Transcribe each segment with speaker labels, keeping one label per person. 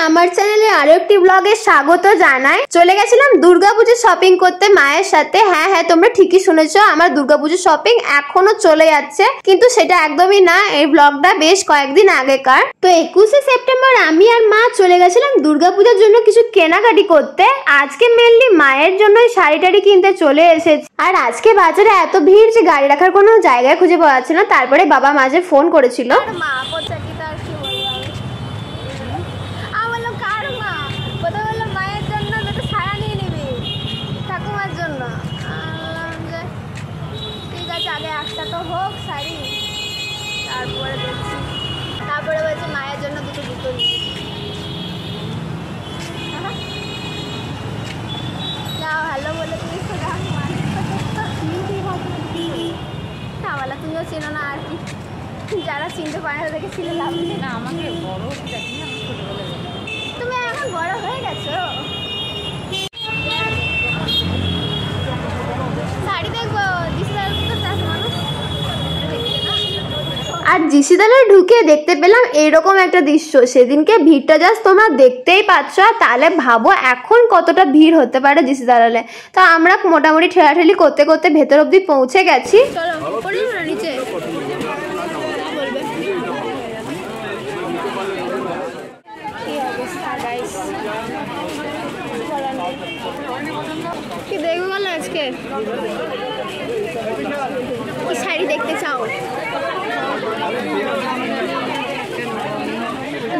Speaker 1: আমার চ্যানেলে আরো একটি ব্লগে স্বাগত জানাই। চলে গেছিলাম দুর্গাপুজো শপিং করতে মায়ের সাথে। হ্যাঁ তোমরা ঠিকই শুনেছো, আমার দুর্গাপুজো শপিং এখনো চলে যাচ্ছে, কিন্তু সেটা একদমই না, এই ব্লগটা বেশ কয়েকদিন আগেকার। তো 21শে সেপ্টেম্বর আমি আর মা চলে গেছিলাম দুর্গাপুজোর জন্য কিছু কেনাকাটি করতে। আজকে মেনলি মায়ের জন্য শাড়ি টাড়ি কিনতে চলে এসেছি। আর আজকে বাজারে এত ভিড় যে গাড়ি রাখার কোনো জায়গায় খুঁজে পাওয়া যাচ্ছে না। তারপরে বাবা মাঝে ফোন করেছিল।
Speaker 2: একটা তো হোক শাড়ি, তারপরে দেখছি, তারপরে বলছি মায়ের জন্য দুটো নিয়ে যাও। হ্যালো বলে তুমি তুমিও চেনো না আর কি, যারা চিনতে পারে না তাদেরকে চিনে লাভ নেই। না আমাকে বড় তুমি এখন বড় হয়ে গেছো। শাড়ি দেখবো
Speaker 1: আর জিসিদালে ঢুকে দেখতে পেলাম এইরকম একটা দৃশ্য। সেদিনকে ভিড়টা জাস্ট তোমরা দেখতেই পাচ্ছ, তাহলে ভাবো এখন কতটা ভিড় হতে পারে জিসিদালে। তো আমরা মোটামুটি ঠেলাঠেলি করতে করতে ভেতর অব্দি পৌঁছে গেছি।
Speaker 2: নিচে কি দেখবো বলো আজকে? কি শাড়ি দেখতে চাও?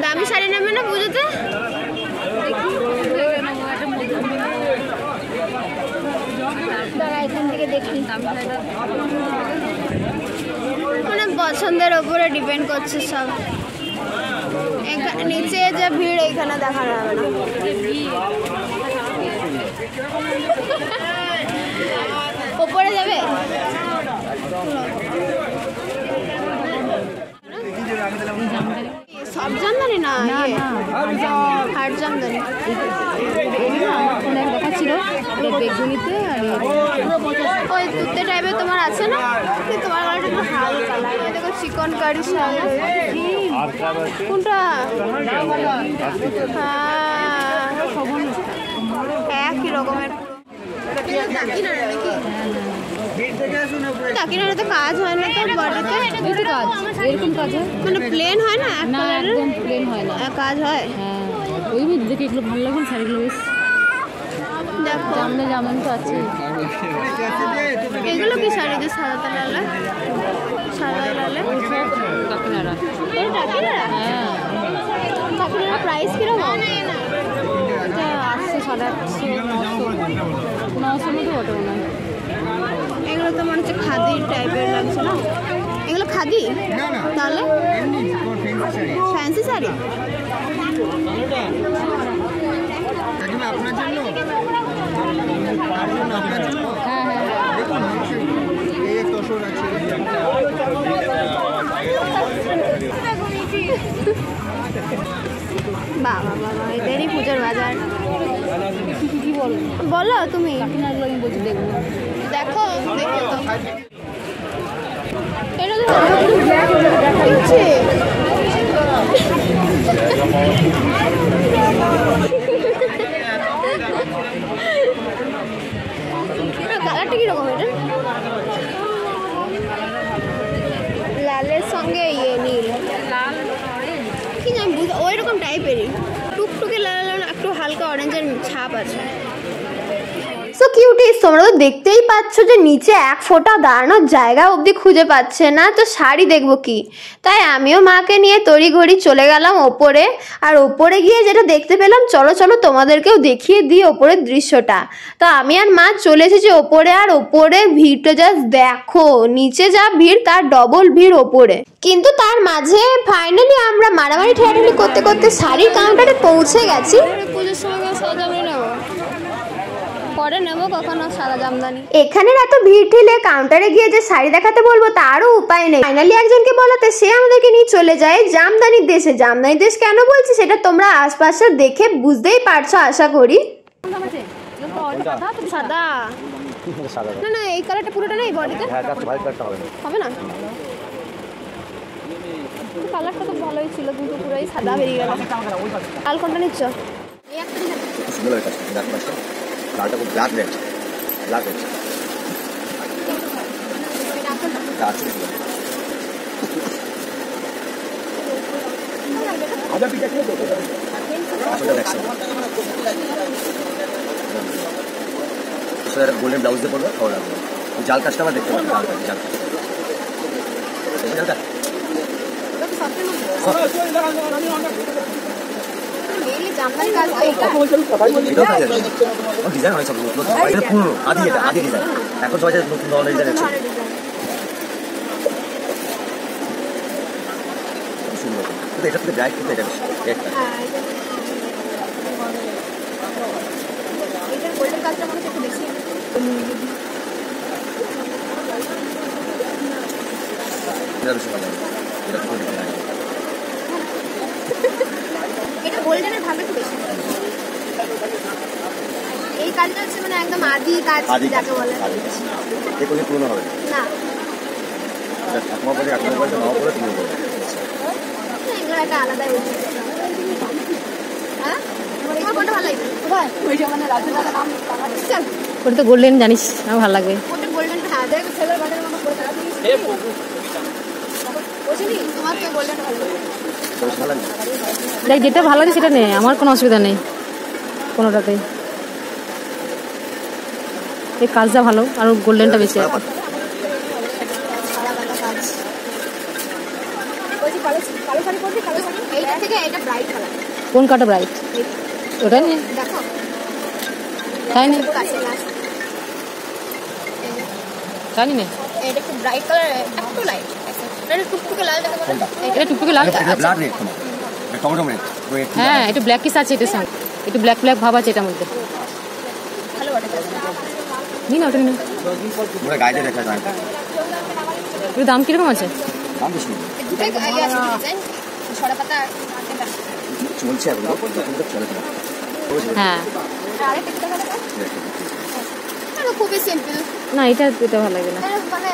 Speaker 2: দামি শাড়ি নেবে না পুজোতে? এখান থেকে দেখি, মানে পছন্দের ওপরে ডিপেন্ড করছে সব। নিচে যে ভিড় এইখানে দেখা যাবে না। ওপরে যাবে সব জামদানি না, হাট জামদানি দেখাচ্ছিল বেগুনিতে। ওই তুতে টাইপের তোমার আছে না, তোমার গাড়িটা একটু হালকা লাগে। দেখো চিকন কারি শাড়ি কোনটা? হ্যাঁ একই রকমের। দাকিনারে তো কাজ হয় না তো, বডিতে কাজ এরকম কাজ হয়, মানে প্লেন হয় না? না একদম প্লেন হয় না, কাজ হয়। হ্যাঁ ওই দেখে এগুলো ভালো লাগে শাড়িগুলো বেশ। দেখো সামনে যেমন তো আছে। এগুলো কি শাড়ি? যে সাদা লালে সাদা লালে দাকিনারা। এই দাকিনারা? হ্যাঁ দাকিনারা প্রাইস কিরকম? এটা 800, 850, 900 মতো বটে মনে হয়। এগুলো তো মনে হচ্ছে খাদি টাইপের লাগছে না? এগুলো খাদি তাহলে ফ্যান্সি শাড়ি। বাবা বাবা এদেরই পুজোর বাজার। কি বলো তুমি? বলছি দেখবো, দেখো দেখো তো এটা তো কালারটা কিরকম? এটা লালের সঙ্গে ইয়ে নীল, লাল কি জানি ওই রকম টাইপেরই, টুকটুকে লাল, একটু হালকা অরেঞ্জের ছাপ আছে।
Speaker 1: সো কিউটিস, তোমরা তো দেখতেই পাচ্ছ যে নিচে এক ফোঁটা দাঁড়ানোর জায়গা অবধি খুঁজে পাচ্ছে না, তো শাড়ি দেখবো কি? তাই আমিও মাকে নিয়ে তড়িঘড়ি চলে গেলাম ওপরে। আর ওপরে গিয়ে যেটা দেখতে পেলাম, চলো চলো তোমাদেরকেও দেখিয়ে দিই ওপরের দৃশ্যটা। তো আমি আর মা চলে এসেছি ওপরে। আর ওপরে ভিড়টা জাস্ট দেখো, নিচে যা ভিড় তার ডবল ভিড় ওপরে। কিন্তু তার মাঝে ফাইনালি আমরা মারামারি ঠেলাঠেলি করতে করতে শাড়ির কাউন্টারে পৌঁছে গেছি।
Speaker 2: পুজোর সময় সাজানো নেবো, পরে নেবো কখনো সাদা জামদানি।
Speaker 1: এখানের এত ভিড় ঠেলে কাউন্টারে গিয়ে যে শাড়ি দেখাতে বলবো তারও উপায় নেই। ফাইনালি একজনকে বলাতে সে আমাদেরকে নিয়ে চলে যায় জামদানির দেশে। জামদানির দেশ কেন বলছি সেটা তোমরা আশপাশে দেখে বুঝতেই পারছো আশা করি।
Speaker 2: সাদা না না, এই কালারটা পুরোটা নেই বডিতে, হবে না? কালারটা তো ভালোই ছিল কিন্তু পুরোই সাদা বেরিয়ে গেল। লাল কোনটা নিচ্ছ?
Speaker 3: সুন্দর একটা ব্ল্যাক মাস্টার লালটা খুব ব্ল্যাক রেড ব্ল্যাক রেড আছে আদা পিটা খেয়ে তো আসলে দেখছেন স্যার গোল্ডেন ব্লাউজ দিয়ে পরবে ভালো লাগবে জাল কাজটা আবার দেখতে পাবেন জাল কাজ ডিজাইন হয় সব পুরো আদি ডিজাইন এখন সবাই নতুন ধরনের ডিজাইন আছে সুন্দর কিন্তু এটা থেকে ব্রাইট কিন্তু এটা একটা
Speaker 2: এটা গোল্ডেনের ভাগটা একটু বেশি। এই কাজটা হচ্ছে মানে একদম আদি কাজ যাকে বলে।
Speaker 3: এই কোনো পুরনো হবে
Speaker 2: না
Speaker 3: আপনার পরে আপনার পরে নাও করে তুমি বলবে
Speaker 2: এগুলো একটা আলাদাই উচিত। হ্যাঁ তোমার কোনটা ভালো লাগবে? ওইটা মানে রাজুদার নাম চল
Speaker 1: ওটা তো গোল্ডেন জানিস আমার ভালো লাগবে।
Speaker 2: ওটা গোল্ডেনটা হ্যাঁ দেখ ছেলের বাড়ির মতো করে তারা দিই বুঝলি তোমার তো গোল্ডেনটা ভালো লাগে।
Speaker 1: দেখ যেটা ভালো লাগে সেটা নে, আমার কোনো অসুবিধা নেই কোনোটাতেই। এই কাজটা ভালো আর গোল্ডেনটা বেশি। কোন কাটা ব্রাইট? ওটা নে তাই নে জানি না
Speaker 2: এটা একটু ব্রাইট কালার একটু লাইট এটা টুকটুকে লাল দেখা যাচ্ছে।
Speaker 1: এটা টুকটুকে লাল
Speaker 3: ব্ল্যাক রেড তোমার টমেটো রেড
Speaker 1: হ্যাঁ একটু ব্ল্যাক কিস আছে এটার সঙ্গে একটু ব্ল্যাক ব্ল্যাক ভাব আছে এটার মধ্যে।
Speaker 2: ভালো বটে
Speaker 1: নি না ওটা নি
Speaker 3: পুরো গাইডে দেখা যায়
Speaker 1: এর দাম কিরকম আছে?
Speaker 3: দাম বেশি
Speaker 2: দুটাই আগে আছে ডিজাইন ছড়া পাতা এটা
Speaker 3: চলছে এখন কিন্তু চলে না
Speaker 1: হ্যাঁ
Speaker 2: আরেকটা কি দেখা যাচ্ছে? এটা খুবই সিম্পল
Speaker 1: না এটা ভালো লাগে না
Speaker 2: মানে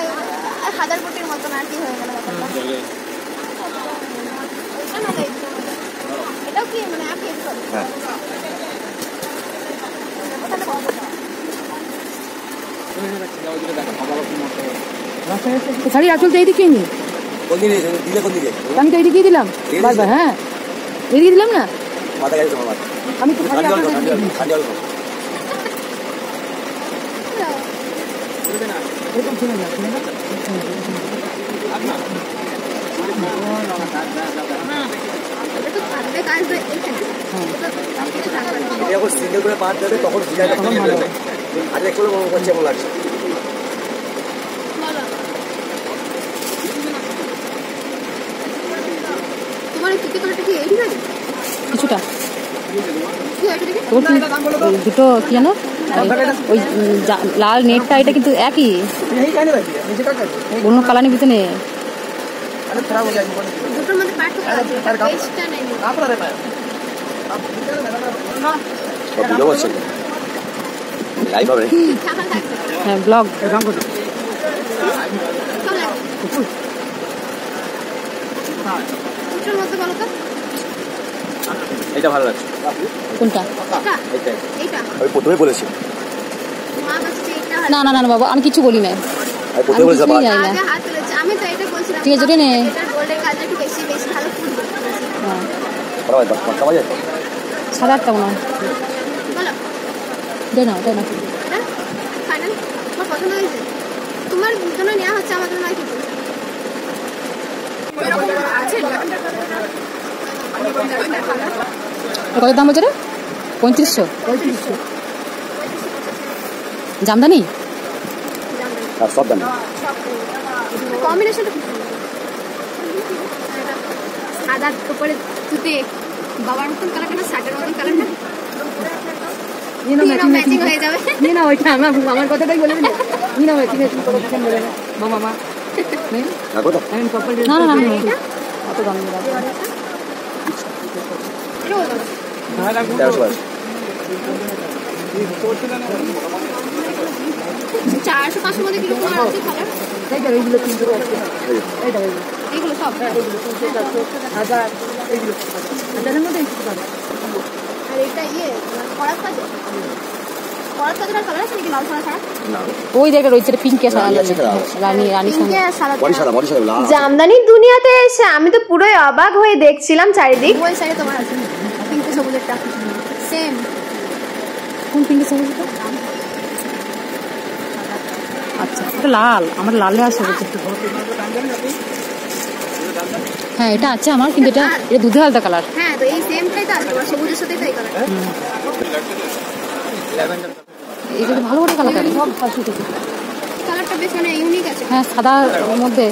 Speaker 2: হাজার কোটির মতন আর কি হয়ে গেল ব্যাপারটা। এটাও কি মানে আপনি
Speaker 3: হ্যাঁ
Speaker 1: শাড়ি আঁচল তো এইদিকে নি
Speaker 3: কোন দিকে দিলে কোন দিকে
Speaker 1: আমি তো এইদিকে দিলাম বারবার। হ্যাঁ এইদিকে দিলাম না
Speaker 3: মাথা গেছে তোমার
Speaker 1: আমি তো
Speaker 3: খালি অল্প খালি অল্প যখন সিঙ্গেল করে পার দেবে তখন ডিজাইনটা তখন ভালো হবে আর একটু মনে করছে এমন লাগছে
Speaker 2: তোমার কি তোমারটা কি এই ডিজাইন
Speaker 1: কিছুটা
Speaker 2: কি এটা দেখি
Speaker 1: দুটো কি জানো ওই লাল নেটটা এটা কিন্তু একই অন্য কালারের ভিতরে
Speaker 2: দুটোর মধ্যে পার্থক্য আছে বেস্টটা নেই
Speaker 3: ভিডিও করছে লাইভ হবে
Speaker 1: হ্যাঁ ব্লগ
Speaker 3: এটা ভালো লাগছে
Speaker 1: কোনটা?
Speaker 2: এইটা
Speaker 3: আমি প্রথমে বলেছি
Speaker 2: মা বলছে এটা
Speaker 1: না না না বাবা আমি কিছু বলি না
Speaker 3: আমি প্রথমে বলেছিলাম
Speaker 2: আগে হাত তুলেছে আমি তো এটা বলছিলাম
Speaker 1: ঠিক আছে রে নে
Speaker 2: এটা গোল্ডেন কালারটা একটু বেশি ভালো ফুটবে।
Speaker 1: হ্যাঁ
Speaker 3: বড় ভাই খাওয়া যায়
Speaker 1: সাদা একটা মনে হয়
Speaker 2: বলো
Speaker 1: দে না দে না
Speaker 2: ফাইনাল তোমার পছন্দ হয়েছে? তোমার জন্য নেওয়া হচ্ছে আমার জন্য নয় কিছু
Speaker 1: কত দাম বলছে রে? 3500 জামদানি
Speaker 3: আর সব দাম
Speaker 2: কম্বিনেশনটা খুব সুন্দর সাদার উপরে তুতে বাবার মতন কালার না শার্টের মতন কালার না ম্যাচিং হয়ে যাবে
Speaker 1: নি না ওইটা আমার কথাটাই বলে দিলে নি না ম্যাচিং করে পছন্দ করে মামা মা না না না অত দাম নেই
Speaker 2: চারশো 500 মধ্যে কিলো আছে কালার
Speaker 1: এইগুলো 300 আছে এইটা
Speaker 2: এগুলো সব আর এটা করার কাজে কালার আছে নাকি লাল সাদা ছাড়া?
Speaker 4: ওই জায়গা রয়েছে পিঙ্কে রানী
Speaker 1: জামদানির দুনিয়াতে এসে আমি তো পুরোই অবাক হয়ে দেখছিলাম চারিদিক।
Speaker 2: ওই সাইডে তোমার আছে পিঙ্কে সবুজেরটা সেম।
Speaker 4: কোন পিঙ্কে সবুজটা? আচ্ছা এটা লাল, আমার লালে আসে। হ্যাঁ এটা আছে আমার, কিন্তু এটা দুধে হালকা কালার।
Speaker 2: হ্যাঁ তো এই সেমটাই তো আছে সবুজের সাথে এই কালার।
Speaker 4: এটা তো ভালো কালার, সব
Speaker 2: কালারটা বেশ মানে ইউনিক আছে।
Speaker 4: হ্যাঁ সাদার মধ্যে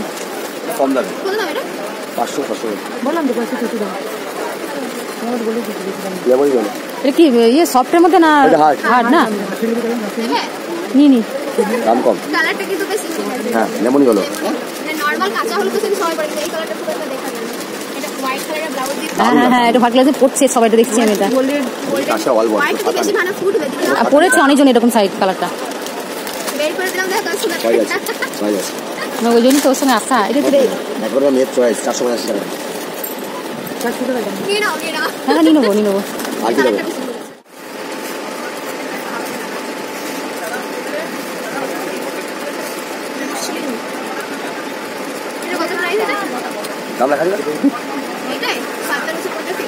Speaker 3: কম দামে।
Speaker 2: কত দাম এটা?
Speaker 3: 500
Speaker 4: বললাম তো 500 দাম।
Speaker 3: লেমন জল।
Speaker 4: এটা কি সফটের মধ্যে না হার্ড না?
Speaker 2: হ্যাঁ
Speaker 4: নি
Speaker 3: দাম কম।
Speaker 2: কালারটা কিন্তু বেশ ইউনিক আছে।
Speaker 3: হ্যাঁ লেমন জল।
Speaker 2: নরমাল কাঁচা হলুদ তো সবাই পরে, এই কালারটা খুব একটা দেখা যায় না। এটা হোয়াইট কালারের ব্লাউজ দিয়ে।
Speaker 4: হ্যাঁ এটা ভালো লাগছে, পড়ছে সবাই, এটা দেখছি আমি। এটা
Speaker 3: আচ্ছা অল বল।
Speaker 2: হোয়াইট বেশি ভালো ফুটবে দিদি।
Speaker 4: আর পড়েছে অনেকজন এরকম সাইড কালারটা।
Speaker 2: বের করে দিলাম দেখো কাজ শুরু
Speaker 3: সাইজ আছে। সাইজ আছে।
Speaker 4: না ওই জন্যই তো ওর সঙ্গে আসা। এটা
Speaker 3: একবার মেয়ের চয়েস 450 টাকা।
Speaker 2: নিয়ে নাও নিয়ে নাও।
Speaker 4: হ্যাঁ নিয়ে নেবো।
Speaker 3: আর কি দেবো?
Speaker 2: এটা কত প্রাইস এটা?
Speaker 3: দাম লেখা আছে?
Speaker 2: এটাই 1750।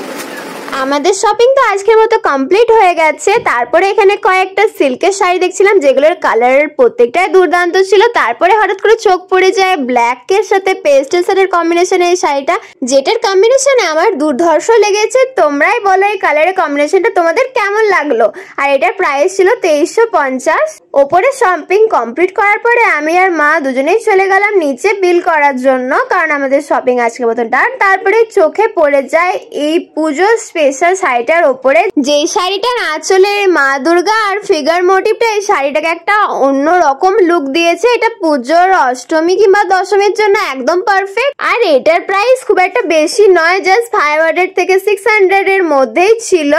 Speaker 1: আমাদের শপিং তো আজকের মতো কমপ্লিট হয়ে গেছে। তারপরে এখানে কয়েকটা সিল্কের শাড়ি দেখছিলাম যেগুলোর কালারের প্রত্যেকটাই দুর্দান্ত ছিল। তারপরে হঠাৎ করে চোখ পড়ে যায় ব্ল্যাকের সাথে পেস্টেল শাড়ির কম্বিনেশনে এই শাড়িটা, যেটার কম্বিনেশনে আমার দুর্ধর্ষ লেগেছে। তোমরাই বলো এই কালারের কম্বিনেশনটা তোমাদের কেমন লাগলো। আর এটার প্রাইস ছিল 2350। ওপরে শপিং কমপ্লিট করার পরে আমি আর মা দুজনেই চলে গেলাম নিচে বিল করার জন্য, কারণ আমাদের শপিং আজকের মতো ডান। তারপরে চোখে পড়ে যায় এই পুজো স্পেশাল শাড়িটার ওপরে, যেই শাড়িটার আঁচলে মা দুর্গা আর ফিগার মোটিভটা এই শাড়িটাকে একটা অন্য রকম লুক দিয়েছে। এটা পুজোর অষ্টমী কিংবা দশমীর জন্য একদম পারফেক্ট। আর এটার প্রাইস খুব একটা বেশি নয়, জাস্ট 500 থেকে 600 এর মধ্যেই ছিল।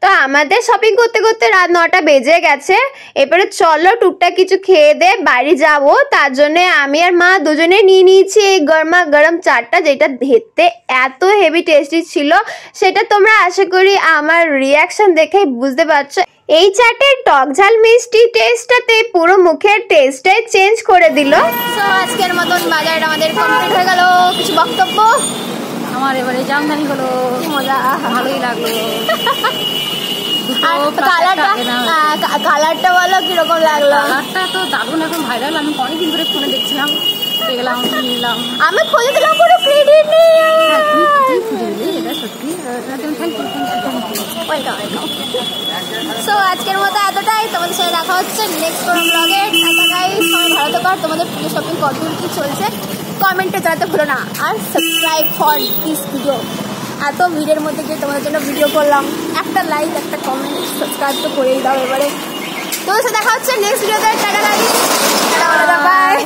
Speaker 1: তো আমাদের শপিং করতে করতে রাত 9টা বেজে গেছে। এবারে চলো টুকটাক কিছু খেয়ে দে বাড়ি যাব। তার জন্য আমি আর মা দুজনে নিয়ে নিয়েছি এই গরমা গরম চাটটা, যেটা দেখতে এত হেভি টেস্টি ছিল সেটা তোমরা আশা করি আমার রিয়াকশন দেখেই বুঝতে পারছো। এই চাটের টক ঝাল মিষ্টি টেস্টটাতে পুরো মুখের টেস্টটাই চেঞ্জ করে দিল।
Speaker 2: সো আজকের মতন বাজার আমাদের কমপ্লিট হয়ে গেল। কিছু বক্তব্য?
Speaker 4: আমার এবারে জামদানি হলো,
Speaker 2: কি মজা,
Speaker 4: ভালোই লাগলো।
Speaker 2: আর কালারটা বলো কিরকম লাগলো?
Speaker 4: কালারটা তো দারুণ, এখন ভাইরাল। আমি অনেকদিন ধরে ফোনে দেখছিলাম, গেলাম নিলাম।
Speaker 2: আমি খুঁজে দিলাম, কোনো ক্রেডিট নেই। সো আজকের মতো এতটাই। তোমাদের সাথে দেখা হচ্ছে নেক্সট কোনো ব্লগে। টাটা গাইস, সবাই ভালো থেকো। আর তোমাদের পুজো শপিং কতদূর কি চলছে কমেন্টে জানাতে ভুলো না। আর সাবস্ক্রাইব ফর দিস ভিডিও। এত ভিড়ের মধ্যে গিয়ে তোমাদের জন্য ভিডিও করলাম, একটা লাইক একটা কমেন্ট সাবস্ক্রাইব তো করেই দাও। এবারে তোমাদের সাথে দেখা হচ্ছে নেক্সট ভিডিওতে। Tata guys, by.